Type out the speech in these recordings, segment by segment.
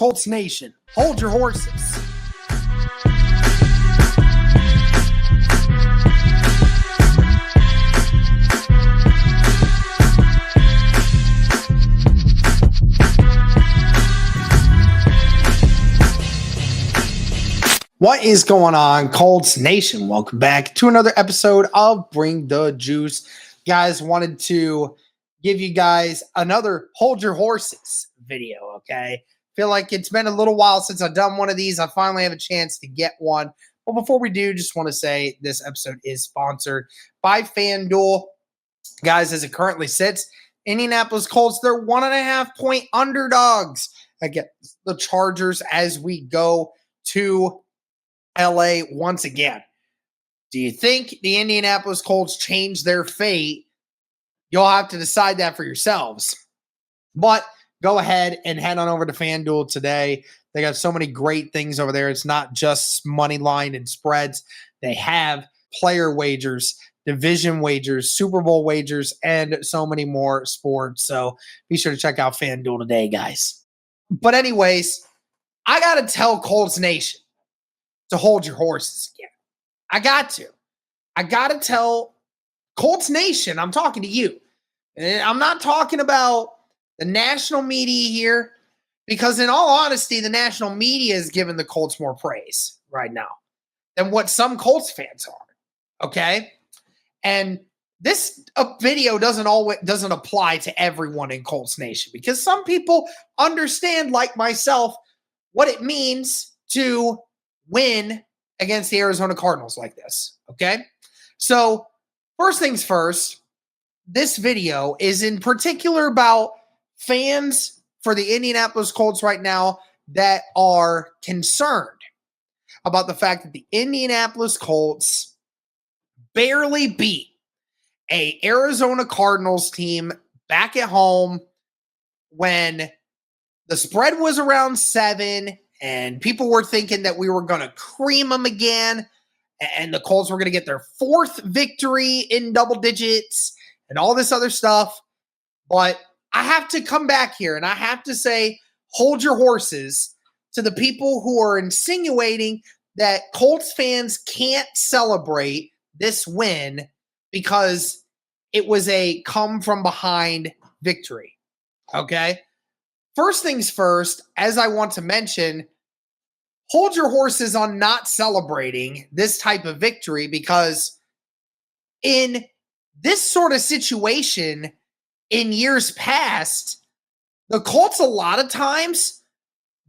Colts Nation, hold your horses. What is going on, Colts Nation? Welcome back to another episode of Bring the Juice. Guys, wanted to give you guys another Hold Your Horses video, okay? Feel like it's been a little while since I've done one of these. I finally have a chance to get one. But before we do, just want to say this episode is sponsored by FanDuel. Guys, as it currently sits, Indianapolis Colts, they're 1.5-point underdogs against the Chargers as we go to LA once again. Do you think the Indianapolis Colts changed their fate? You'll have to decide that for yourselves. But go ahead and head on over to FanDuel today. They got so many great things over there. It's not just money line and spreads. They have player wagers, division wagers, Super Bowl wagers, and so many more sports. So be sure to check out FanDuel today, guys. But anyways, I got to tell Colts Nation to hold your horses again. I got to tell Colts Nation, I'm talking to you. And I'm not talking about the national media here, because in all honesty, the national media is giving the Colts more praise right now than what some Colts fans are. Okay? And this video doesn't apply to everyone in Colts Nation, because some people understand, like myself, what it means to win against the Arizona Cardinals like this, okay? So, first things first, this video is in particular about fans for the Indianapolis Colts right now that are concerned about the fact that the Indianapolis Colts barely beat a Arizona Cardinals team back at home when the spread was around 7. And people were thinking that we were going to cream them again, and the Colts were going to get their 4th victory in double digits and all this other stuff. But I have to come back here, and I have to say, hold your horses to the people who are insinuating that Colts fans can't celebrate this win because it was a come-from-behind victory, okay? First things first, as I want to mention, hold your horses on not celebrating this type of victory, because in this sort of situation in years past, the Colts a lot of times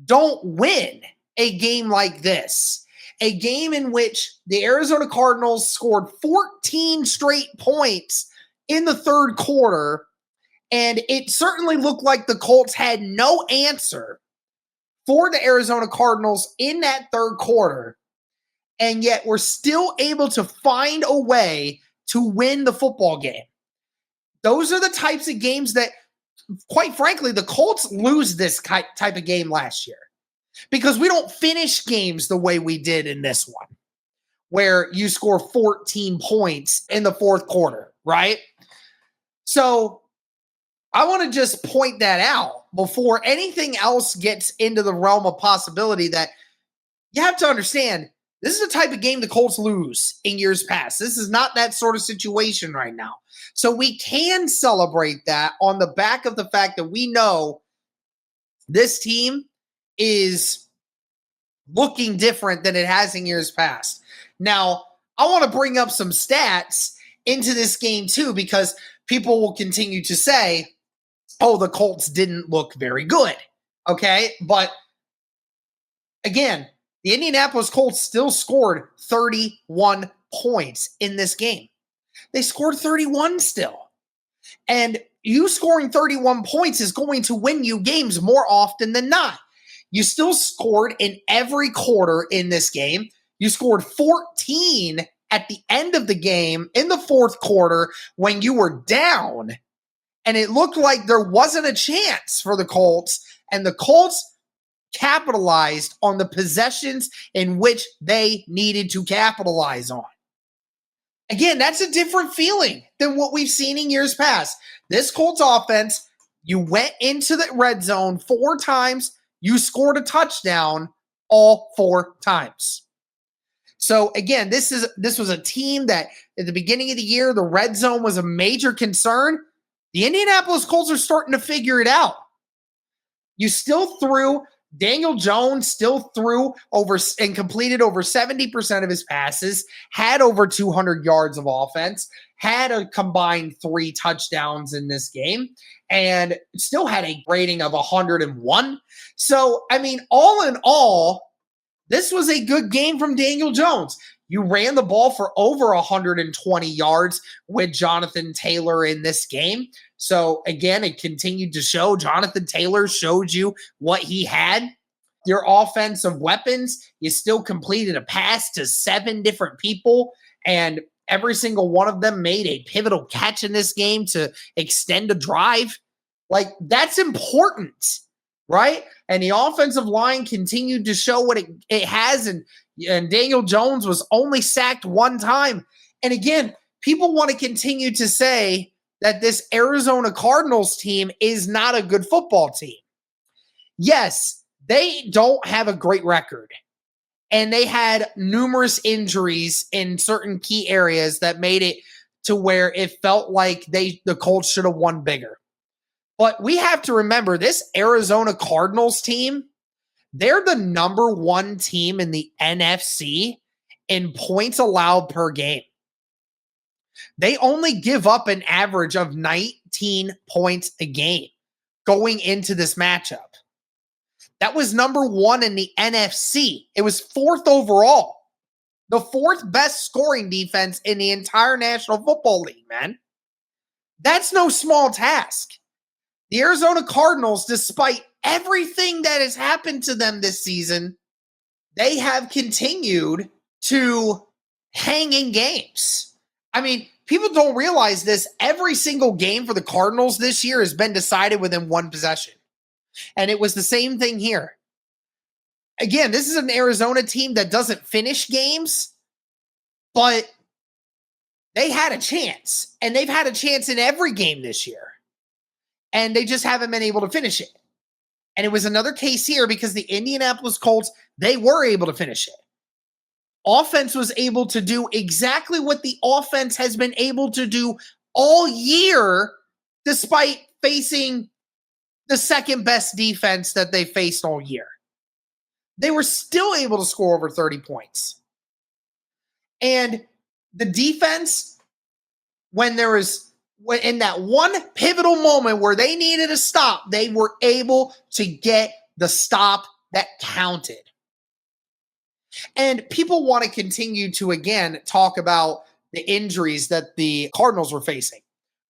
don't win a game like this. A game in which the Arizona Cardinals scored 14 straight points in the third quarter. And it certainly looked like the Colts had no answer for the Arizona Cardinals in that third quarter. And yet we're still able to find a way to win the football game. Those are the types of games that, quite frankly, the Colts lose this type of game last year. Because we don't finish games the way we did in this one, where you score 14 points in the fourth quarter, right? So I want to just point that out before anything else gets into the realm of possibility, that you have to understand this is the type of game the Colts lose in years past. This is not that sort of situation right now. So we can celebrate that on the back of the fact that we know this team is looking different than it has in years past. Now, I want to bring up some stats into this game too, because people will continue to say, oh, the Colts didn't look very good, okay? But again, the Indianapolis Colts still scored 31 points in this game. They scored 31 still. And you scoring 31 points is going to win you games more often than not. You still scored in every quarter in this game. You scored 14 at the end of the game in the fourth quarter when you were down. And it looked like there wasn't a chance for the Colts. And the Colts capitalized on the possessions in which they needed to capitalize on. Again, that's a different feeling than what we've seen in years past. This Colts offense, you went into the red zone 4 times. You scored a touchdown all 4 times. So again, this was a team that at the beginning of the year, the red zone was a major concern. The Indianapolis Colts are starting to figure it out. You still threw, Daniel Jones still threw over and completed over 70% of his passes, had over 200 yards of offense, had a combined 3 touchdowns in this game, and still had a rating of 101. So, I mean, all in all, this was a good game from Daniel Jones. You ran the ball for over 120 yards with Jonathan Taylor in this game. So, again, it continued to show Jonathan Taylor showed you what he had. Your offensive weapons, you still completed a pass to 7 different people, and every single one of them made a pivotal catch in this game to extend a drive. Like, that's important, right? And the offensive line continued to show what it has, and Daniel Jones was only sacked 1 time. And again, people want to continue to say that this Arizona Cardinals team is not a good football team. Yes, they don't have a great record, and they had numerous injuries in certain key areas that made it to where it felt like the Colts should have won bigger. But we have to remember this Arizona Cardinals team, they're the number 1 team in the NFC in points allowed per game. They only give up an average of 19 points a game going into this matchup. That was number 1 in the NFC. It was 4th overall. The 4th best scoring defense in the entire National Football League, man. That's no small task. The Arizona Cardinals, despite everything that has happened to them this season, they have continued to hang in games. I mean, people don't realize this. Every single game for the Cardinals this year has been decided within 1 possession. And it was the same thing here. Again, this is an Arizona team that doesn't finish games, but they had a chance. And they've had a chance in every game this year. And they just haven't been able to finish it. And it was another case here because the Indianapolis Colts, they were able to finish it. Offense was able to do exactly what the offense has been able to do all year, despite facing the second best defense that they faced all year. They were still able to score over 30 points. And the defense, when there was in that one pivotal moment where they needed a stop, they were able to get the stop that counted. And people want to continue to, again, talk about the injuries that the Cardinals were facing,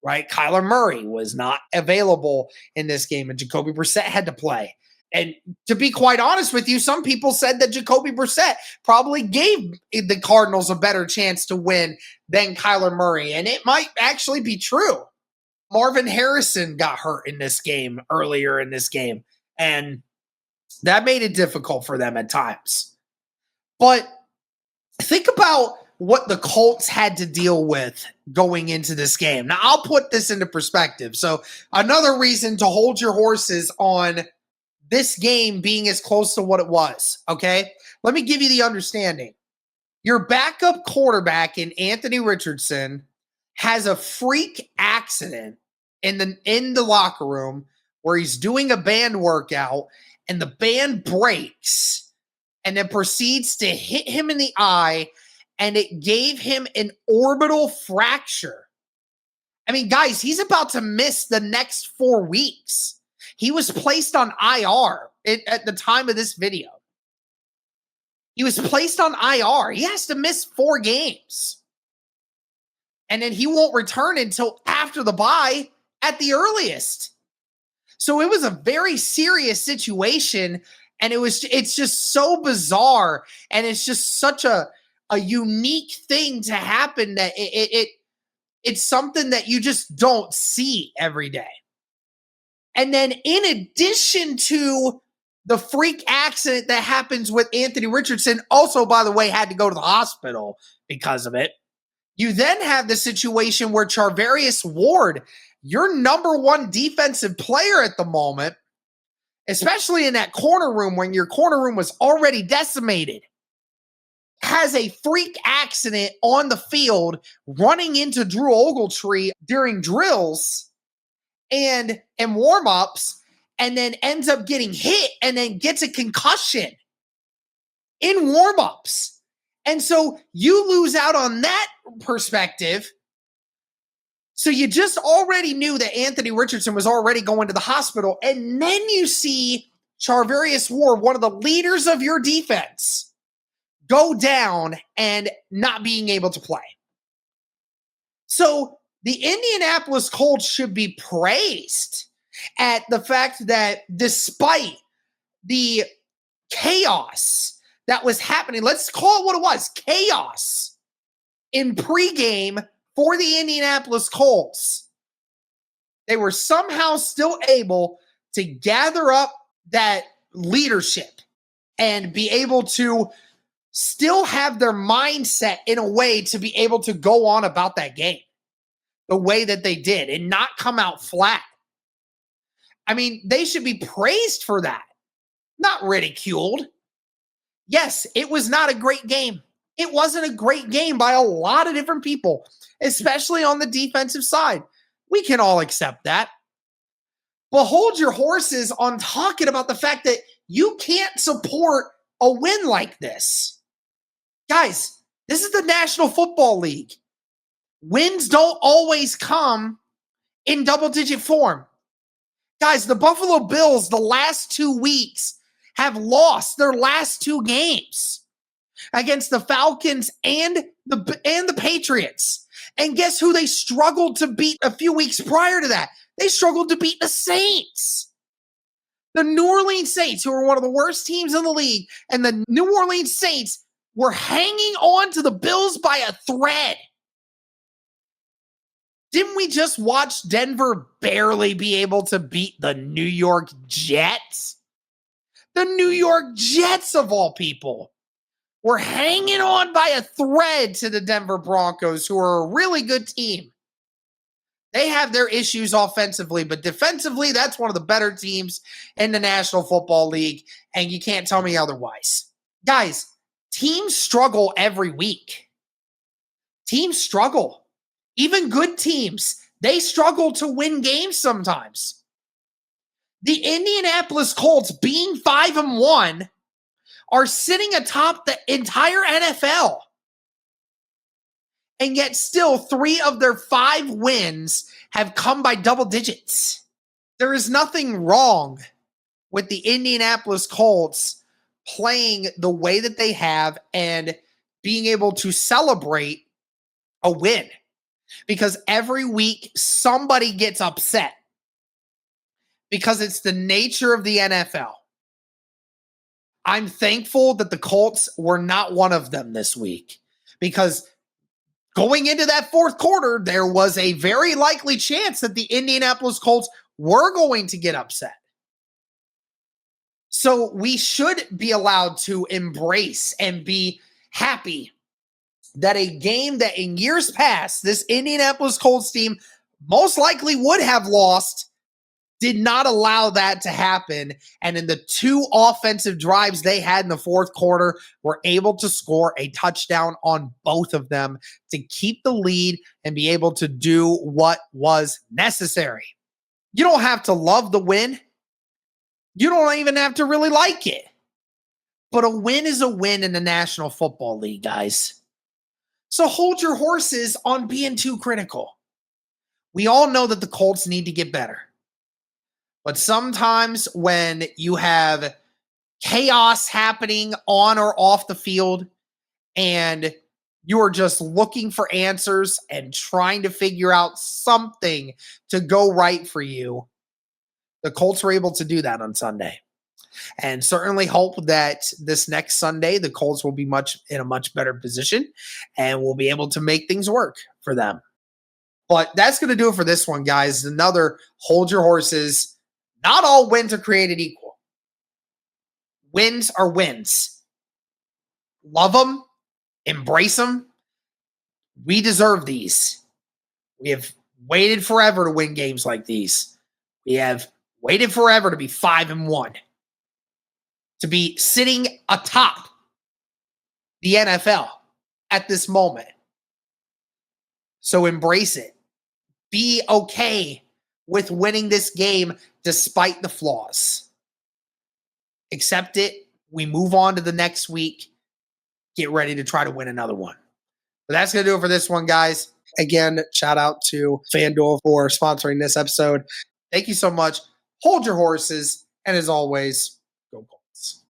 right? Kyler Murray was not available in this game, and Jacoby Brissett had to play. And to be quite honest with you, some people said that Jacoby Brissett probably gave the Cardinals a better chance to win than Kyler Murray. And it might actually be true. Marvin Harrison got hurt in this game earlier in this game, and that made it difficult for them at times. But think about what the Colts had to deal with going into this game. Now, I'll put this into perspective. So another reason to hold your horses on this game being as close to what it was, okay? Let me give you the understanding. Your backup quarterback in Anthony Richardson has a freak accident in the locker room where he's doing a band workout and the band breaks and then proceeds to hit him in the eye, and it gave him an orbital fracture. I mean, guys, he's about to miss the next 4 weeks. He was placed on IR at the time of this video. He was placed on IR. He has to miss 4 games. And then he won't return until after the bye at the earliest. So it was a very serious situation, and it's just so bizarre, and it's just such a unique thing to happen that it's something that you just don't see every day. And then in addition to the freak accident that happens with Anthony Richardson, also, by the way, had to go to the hospital because of it, you then have the situation where Charvarius Ward, your number 1 defensive player at the moment, especially in that corner room when your corner room was already decimated, has a freak accident on the field running into Drew Ogletree during drills and warm-ups, and then ends up getting hit and then gets a concussion in warm-ups. And so you lose out on that perspective. So you just already knew that Anthony Richardson was already going to the hospital. And then you see Charvarius Ward, one of the leaders of your defense, go down and not being able to play. So the Indianapolis Colts should be praised at the fact that despite the chaos that was happening, let's call it what it was, chaos in pregame for the Indianapolis Colts, they were somehow still able to gather up that leadership and be able to still have their mindset in a way to be able to go on about that game the way that they did and not come out flat. I mean, they should be praised for that, not ridiculed. Yes, it was not a great game. It wasn't a great game by a lot of different people, especially on the defensive side. We can all accept that. But hold your horses on talking about the fact that you can't support a win like this. Guys, this is the National Football League. Wins don't always come in double-digit form. Guys, the Buffalo Bills the last 2 weeks have lost their last 2 games against the Falcons and the Patriots. And guess who they struggled to beat a few weeks prior to that? They struggled to beat the Saints. The New Orleans Saints, who are one of the worst teams in the league, and the New Orleans Saints were hanging on to the Bills by a thread. Didn't we just watch Denver barely be able to beat the New York Jets? The New York Jets, of all people, were hanging on by a thread to the Denver Broncos, who are a really good team. They have their issues offensively, but defensively, that's one of the better teams in the National Football League, and you can't tell me otherwise. Guys, teams struggle every week. Teams struggle. Even good teams, they struggle to win games sometimes. The Indianapolis Colts, being 5-1, are sitting atop the entire NFL. And yet still 3 of their 5 wins have come by double digits. There is nothing wrong with the Indianapolis Colts playing the way that they have and being able to celebrate a win. Because every week somebody gets upset. Because it's the nature of the NFL. I'm thankful that the Colts were not one of them this week. Because going into that fourth quarter, there was a very likely chance that the Indianapolis Colts were going to get upset. So we should be allowed to embrace and be happy that a game that in years past, this Indianapolis Colts team most likely would have lost, did not allow that to happen. And in the 2 offensive drives they had in the fourth quarter, were able to score a touchdown on both of them to keep the lead and be able to do what was necessary. You don't have to love the win. You don't even have to really like it. But a win is a win in the National Football League, guys. So hold your horses on being too critical. We all know that the Colts need to get better. But sometimes when you have chaos happening on or off the field and you are just looking for answers and trying to figure out something to go right for you, the Colts were able to do that on Sunday. And certainly hope that this next Sunday, the Colts will be in a much better position and will be able to make things work for them. But that's going to do it for this one, guys. Another hold your horses. Not all wins are created equal. Wins are wins. Love them. Embrace them. We deserve these. We have waited forever to win games like these. We have Waited forever to be 5-1, to be sitting atop the NFL at this moment. So embrace it. Be okay with winning this game despite the flaws. Accept it. We move on to the next week. Get ready to try to win another one. But that's going to do it for this one, guys. Again, shout out to FanDuel for sponsoring this episode. Thank you so much. Hold your horses. And as always, go Colts.